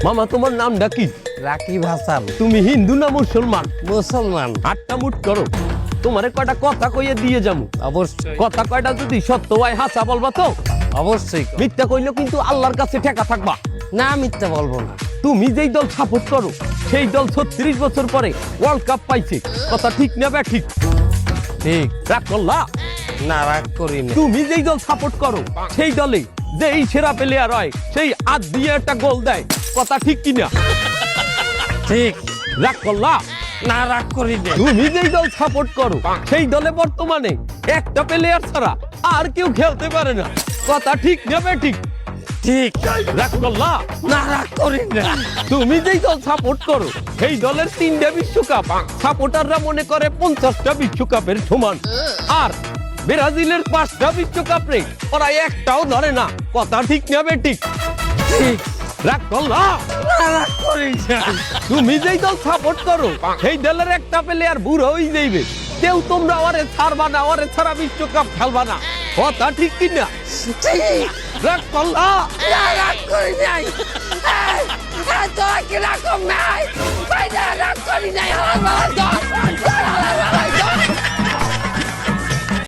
মামা তোমার নামটা কি? রাকিব হাসান। তুমি হিন্দু না মুসলমান? মুসলমান। আটটা মুট করো, তোমারে কয়টা কথা কইয়ে দিয়ে যাবো। অবশ্যই কথা কয়টা যদি সত্য হয় হাসা বলবা তো? অবশ্যই। মিথ্যা কইলেও কিন্তু আল্লাহর কাছে ঠেকা থাকবা। না মিথ্যা বলবো না। তুমি যেই দল সাপোর্ট করো সেই দল 36 বছর পরে ওয়ার্ল্ড কাপ পাইছে, কথা ঠিক না বে ঠিক? ঠিক। রাগ করলা? না রাগ করি না। তুমি যেই দল সাপোর্ট করো সেই দলে যেই সেরা প্লেয়ার হয় সেই হাত দিয়ে একটা গোল দেয়, কথা ঠিক কিনা? ঠিক। রাগ করলা? না রাগ করি না। তুমি যেই দল সাপোর্ট করো সেই দলে বর্তমানে একটা প্লেয়ার ছাড়া আর কেউ খেলতে পারে না, কথা ঠিক না বে ঠিক? ঠিক। রাগ করলা? না রাগ করি না। তুমি যেই দল সাপোর্ট করো সেই দলের 3টা বিশ্বকাপ সাপোর্টাররা মনে করে 50টা বিশ্বকাপের সমান, আর ব্রাজিলের 5টা বিশ্বকাপ রে ওরা একটাও ধরে না, কথা ঠিক না বে ঠিক? ঠিক। রাগ করলা? না রাগ করি না। তুমি যেই দল সাপোর্ট করো সেই দলের একটা প্লেয়ার বুড়ো হয়ে যাইবে, কেউ তোমরা ওরে ছাড়বা না, ওরে ছাড়া বিশ্বকাপ খেলবা না, কথা ঠিক কিনা? ঠিক। রাগ করলা? না রাগ করি নাই। তোরা কি রাগ নাই? রাগ করি নাই। আমার বাবা